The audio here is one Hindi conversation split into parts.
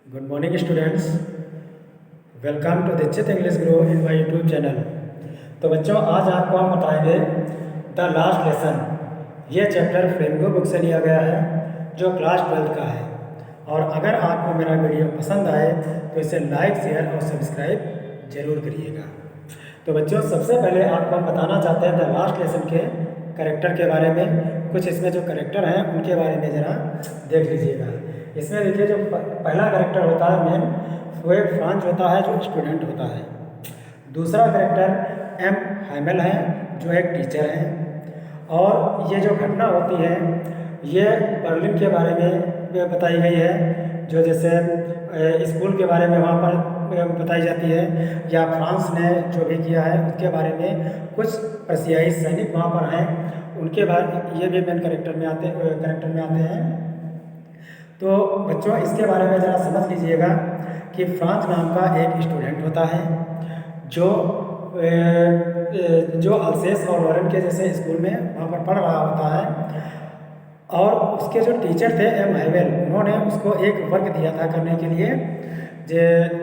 Good morning, students. Welcome to Dikshit English grow in my YouTube channel. तो बच्चों, आज आपको हम बताएंगे द लास्ट लेसन। ये चैप्टर फ्लेमिंगो बुक से लिया गया है जो क्लास 12 का है। और अगर आपको मेरा वीडियो पसंद आए तो इसे लाइक, शेयर और सब्सक्राइब जरूर करिएगा। तो बच्चों, सबसे पहले आपको हम बताना चाहते हैं द लास्ट लेसन के करेक्टर के बारे में। कुछ इसमें जो करेक्टर हैं उनके बारे में ज़रा देख लीजिएगा। इसमें देखिए, जो पहला करेक्टर होता है मेन, वो एक फ्रांच होता है जो स्टूडेंट होता है। दूसरा करेक्टर एम हैमल है जो एक टीचर है। और ये जो घटना होती है ये बर्लिन के बारे में बताई गई है, जो जैसे स्कूल के बारे में वहाँ पर बताई जाती है, या फ्रांस ने जो भी किया है उसके बारे में। कुछ प्रशियाई सैनिक वहाँ पर हैं, उनके बारे ये भी मेन करेक्टर में आते हैं। तो बच्चों, इसके बारे में ज़रा समझ लीजिएगा कि फ्रांस नाम का एक स्टूडेंट होता है जो अल्सेस और लॉरेन के जैसे स्कूल में वहाँ पर पढ़ रहा होता है। और उसके जो टीचर थे एम हैवेल, उन्होंने उसको एक वर्क दिया था करने के लिए,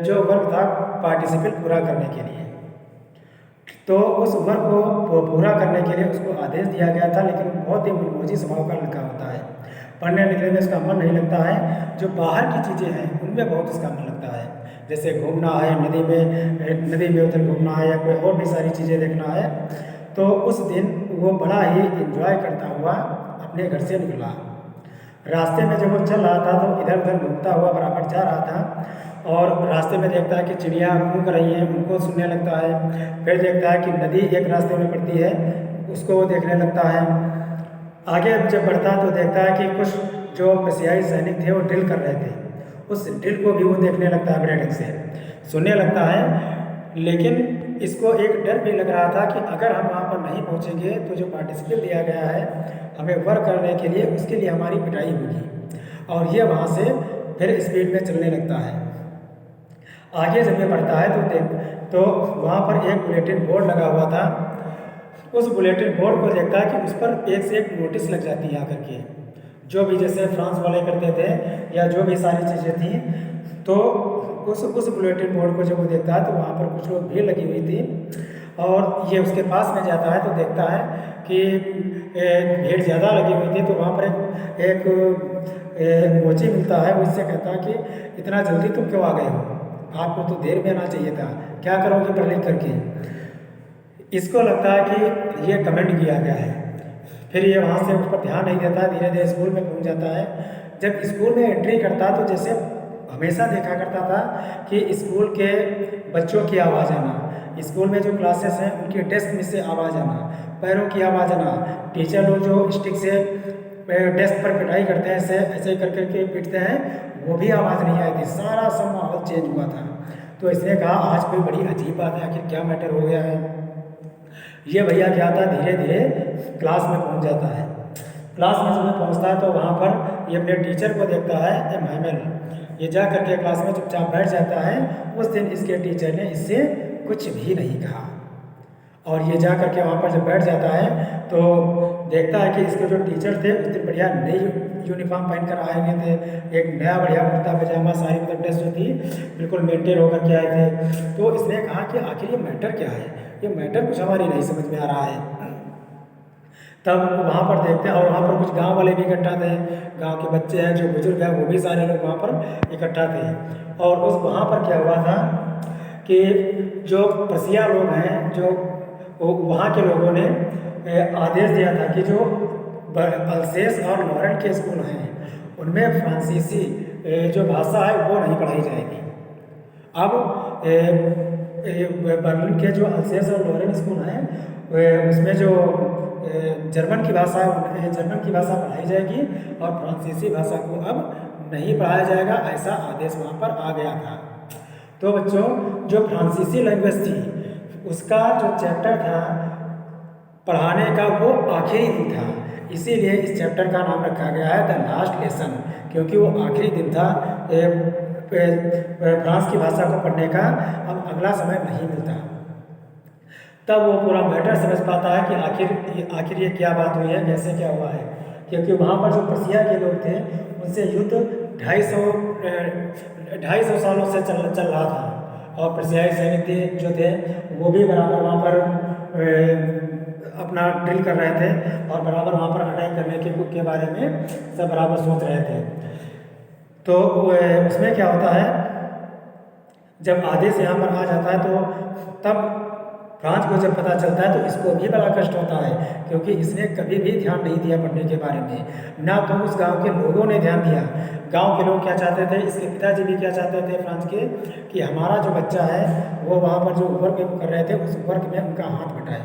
जो वर्क था पार्टिसिपल पूरा करने के लिए। तो उस वर्क को पूरा करने के लिए उसको आदेश दिया गया था, लेकिन बहुत ही मनमोजी स्वभाव का लड़का होता है। पढ़ने लिखने में उसका मन नहीं लगता है। जो बाहर की चीज़ें हैं उनमें बहुत उसका मन लगता है, जैसे घूमना है, नदी में उधर घूमना है, या कोई और भी सारी चीज़ें देखना है। तो उस दिन वो बड़ा ही एंजॉय करता हुआ अपने घर से निकला। रास्ते में जब वो चल रहा था तो इधर उधर घूमता हुआ बराबर जा रहा था, और रास्ते में देखता है कि चिड़िया कूक रही हैं, उनको सुनने लगता है। फिर देखता है कि नदी एक रास्ते में पड़ती है, उसको वो देखने लगता है। आगे जब बढ़ता है तो देखता है कि कुछ जो पेशियाई सैनिक थे वो ड्रिल कर रहे थे, उस ड्रिल को भी वो देखने लगता है, बड़े ढंग से सुनने लगता है। लेकिन इसको एक डर भी लग रहा था कि अगर हम वहाँ पर नहीं पहुँचेंगे तो जो पार्टिसिपेट दिया गया है हमें वर्क करने के लिए, उसके लिए हमारी पिटाई होगी। और ये वहाँ से फिर स्पीड में चलने लगता है। आगे जब ये बढ़ता है तो वहाँ पर एक बुलेटिन बोर्ड लगा हुआ था। उस बुलेटिन बोर्ड को देखता है कि उस पर एक से एक नोटिस लग जाती है आकर के, जो भी जैसे फ्रांस वाले करते थे या जो भी सारी चीज़ें थी। तो उस बुलेटिन बोर्ड को जब वो देखता है तो वहाँ पर कुछ लोग भीड़ लगी हुई थी, और ये उसके पास में जाता है तो देखता है कि भीड़ ज़्यादा लगी हुई थी। तो वहाँ पर एक मोची मिलता है, वो इससे कहता है कि इतना जल्दी तुम क्यों आ गए हो, आपको तो देर में आना चाहिए था, क्या करोगे पढ़ लिख करके। इसको लगता है कि ये कमेंट किया गया है। फिर ये वहाँ से उस पर ध्यान नहीं देता, धीरे धीरे स्कूल में पहुँच जाता है। जब स्कूल में एंट्री करता तो जैसे हमेशा देखा करता था कि स्कूल के बच्चों की आवाज़ आना, स्कूल में जो क्लासेस हैं उनके डेस्क में से आवाज़ आना, पैरों की आवाज़ आना, टीचर लोग जो स्टिक से डेस्क पर पिटाई करते हैं, ऐसे ऐसे कर करके पीटते हैं, वो भी आवाज़ नहीं आई थी। सारा सब माहौल चेंज हुआ था। तो इसने कहा आज कोई बड़ी अजीब बात है, आखिर क्या मैटर हो गया है। ये भैया क्या था, धीरे धीरे क्लास में पहुंच जाता है। क्लास में जब पहुंचता है तो वहाँ पर ये अपने टीचर को देखता है, एम हैमल। ये जा करके क्लास में चुपचाप बैठ जाता है। उस दिन इसके टीचर ने इससे कुछ भी नहीं कहा, और ये जा करके वहाँ पर जब बैठ जाता है तो देखता है कि इसके जो टीचर थे उस दिन बढ़िया नई यूनिफॉर्म पहन कर आए हुए थे, एक नया बढ़िया कुर्ता पजामा सारी मतलब ड्रेस जो थी बिल्कुल मेंटेन होकर के आए थे। तो इसने कहा कि आखिर ये मैटर क्या है, ये मैटर कुछ हमारी नहीं समझ में आ रहा है। तब वहाँ पर देखते हैं, और वहाँ पर कुछ गांव वाले भी इकट्ठा थे, गांव के बच्चे हैं, जो बुजुर्ग हैं, वो भी सारे लोग वहाँ पर इकट्ठा थे। और उस वहाँ पर क्या हुआ था कि जो प्रसिया लोग हैं, जो वहाँ के लोगों ने आदेश दिया था कि जो अल्सेस और लॉरेन के स्कूल हैं उनमें फ्रांसीसी जो भाषा है वो नहीं पढ़ाई जाएगी। अब बर्लिन के जो अल्सेस और लॉरेन स्कूल हैं उसमें जो जर्मन की भाषा है, जर्मन की भाषा पढ़ाई जाएगी, और फ्रांसीसी भाषा को अब नहीं पढ़ाया जाएगा, ऐसा आदेश वहाँ पर आ गया था। तो बच्चों, जो फ्रांसीसी लैंग्वेज थी उसका जो चैप्टर था पढ़ाने का वो आखिरी दिन था, इसीलिए इस चैप्टर का नाम रखा गया है द लास्ट लेसन, क्योंकि वो आखिरी दिन था फ्रांस की भाषा को पढ़ने का। अब अगला समय नहीं मिलता, तब वो पूरा मैटर समझ पाता है कि आखिर ये क्या बात हुई है, कैसे क्या हुआ है। क्योंकि वहाँ पर जो प्रसिया के लोग थे उनसे युद्ध 250 सालों से चल रहा था। और प्रसियाई सैनिक थे जो थे वो भी बराबर वहाँ पर अपना ड्रिल कर रहे थे और बराबर वहाँ पर अटैक करने के बारे में सब बराबर सोच रहे थे। तो उसमें क्या होता है, जब आदेश यहाँ पर आ जाता है तो तब फ्रांस को जब पता चलता है तो इसको भी बड़ा कष्ट होता है, क्योंकि इसने कभी भी ध्यान नहीं दिया पढ़ने के बारे में, ना तो उस गांव के लोगों ने ध्यान दिया। गांव के लोग क्या चाहते थे, इसके पिताजी भी क्या चाहते थे फ्रांस के, कि हमारा जो बच्चा है वो वहाँ पर जो वर्क कर रहे थे उस वर्क में उनका हाथ बटाए,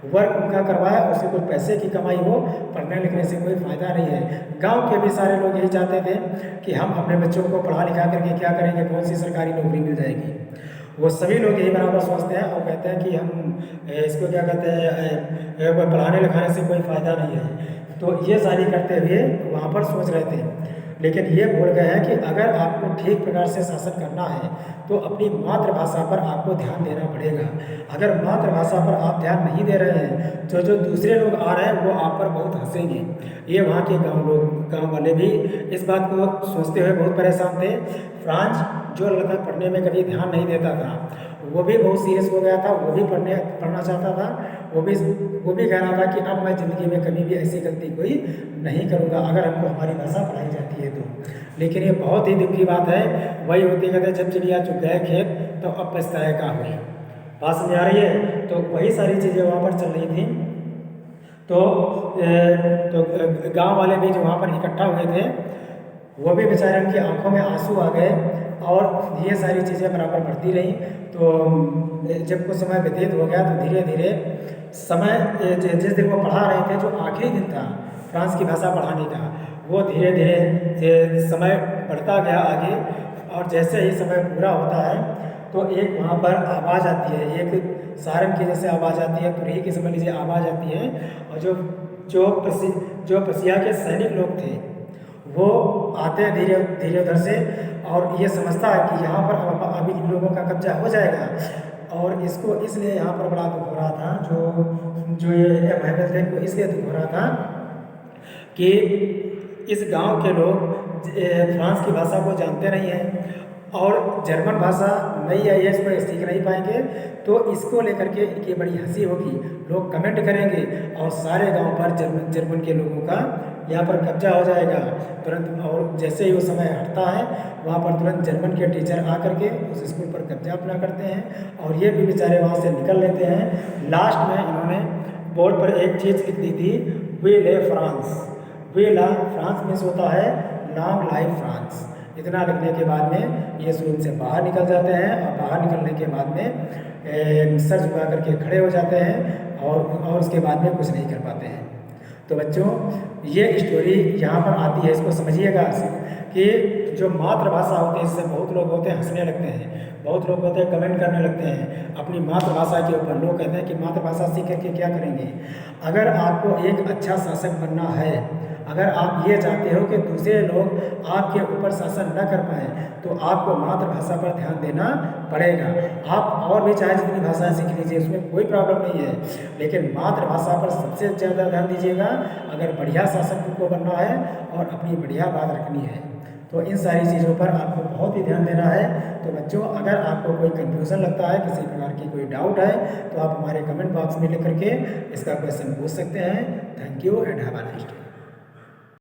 वर्क उनका करवाया, उससे कोई पैसे की कमाई हो, पढ़ने लिखने से कोई फ़ायदा नहीं है। गांव के भी सारे लोग यही चाहते थे कि हम अपने बच्चों को पढ़ा लिखा करके क्या करेंगे, कौन सी सरकारी नौकरी मिल जाएगी। वो सभी लोग यही बराबर सोचते हैं और कहते हैं कि हम इसको क्या कहते हैं, पढ़ाने लिखाने से कोई फ़ायदा नहीं है। तो ये सारी करते हुए वहाँ पर सोच रहे थे, लेकिन ये भूल गए हैं कि अगर आपको ठीक प्रकार से शासन करना है तो अपनी मातृभाषा पर आपको ध्यान देना पड़ेगा। अगर मातृभाषा पर आप ध्यान नहीं दे रहे हैं तो जो दूसरे लोग आ रहे हैं वो आप पर बहुत हंसेंगे। ये वहाँ के गांव वाले भी इस बात को सोचते हुए बहुत परेशान थे। फ्रांस जो लड़का पढ़ने में कभी ध्यान नहीं देता था वो भी बहुत सीरियस हो गया था, वो भी पढ़ना चाहता था, वो भी कह रहा था कि अब मैं ज़िंदगी में कभी भी ऐसी गलती कोई नहीं करूँगा अगर हमको हमारी भाषा पढ़ाई जाती है तो। लेकिन ये बहुत ही दुख की बात है, वही होती कहते जब चिड़िया चुग गए खेत तो अब पछताए का हुई। बात समझ आ रही है? तो वही सारी चीज़ें वहाँ पर चल रही थी। तो गांव वाले भी जो वहाँ पर इकट्ठा हुए थे वो भी बेचारे उनकी आंखों में आंसू आ गए और ये सारी चीज़ें बराबर बढ़ती रहीं। तो जब कुछ समय व्यतीत हो गया तो धीरे धीरे समय जिस दिन वो पढ़ा रहे थे, जो आखिरी दिन था फ्रांस की भाषा पढ़ाने का, वो धीरे धीरे समय बढ़ता गया आगे। और जैसे ही समय पूरा होता है तो एक वहाँ पर आवाज़ आती है, एक सायरन की जैसे आवाज़ आती है, तुरही की समझ लीजिए आवाज़ आती है। और जो प्रसिया के सैनिक लोग थे वो आते हैं धीरे धीरे उधर से, और ये समझता है कि यहाँ पर अभी इन लोगों का कब्जा हो जाएगा। और इसको इसलिए यहाँ पर बड़ा दुख हो रहा था, जो ये महबल थे इनको इसलिए दुख हो रहा था कि इस गांव के लोग फ्रांस की भाषा को जानते नहीं हैं और जर्मन भाषा नई आई है, इसको सीख नहीं पाएंगे। तो इसको लेकर के इनकी बड़ी हंसी होगी, लोग कमेंट करेंगे और सारे गांव पर जर्मन के लोगों का यहाँ पर कब्जा हो जाएगा तुरंत। और जैसे ही वो समय हटता है वहाँ पर तुरंत जर्मन के टीचर आकर के उस स्कूल पर कब्जा अपना करते हैं और ये भी बेचारे वहाँ से निकल लेते हैं। लास्ट में इन्होंने बोर्ड पर एक चीज़ लिख दी थी, वी ले फ्रांस। वी ला फ्रांस में होता है लॉन्ग लाइफ फ्रांस। इतना लिखने के बाद में ये स्कूल से बाहर निकल जाते हैं और बाहर निकलने के बाद में सर झुका करके खड़े हो जाते हैं और उसके बाद में कुछ नहीं कर पाते हैं। तो बच्चों ये स्टोरी यहाँ पर आती है, इसको समझिएगा कि जो मातृभाषा होती है इससे बहुत लोग होते हैं हंसने लगते हैं, बहुत लोग होते हैं कमेंट करने लगते हैं अपनी मातृभाषा के ऊपर। लोग कहते हैं कि मातृभाषा सीख करके क्या करेंगे। अगर आपको एक अच्छा शासक बनना है, अगर आप ये चाहते हो कि दूसरे लोग आपके ऊपर शासन न कर पाएँ तो आपको मातृभाषा पर ध्यान देना पड़ेगा। आप और भी चाहे जितनी भाषाएं सीख लीजिए, उसमें कोई प्रॉब्लम नहीं है, लेकिन मातृभाषा पर सबसे ज़्यादा ध्यान दीजिएगा अगर बढ़िया शासक को बनना है और अपनी बढ़िया बात रखनी है। तो इन सारी चीज़ों पर आपको बहुत ही ध्यान देना है। तो बच्चों अगर आपको कोई कन्फ्यूज़न लगता है, किसी प्रकार की कोई डाउट है तो आप हमारे कमेंट बॉक्स में लिख करके इसका क्वेश्चन पूछ सकते हैं। Thank you and have a nice day.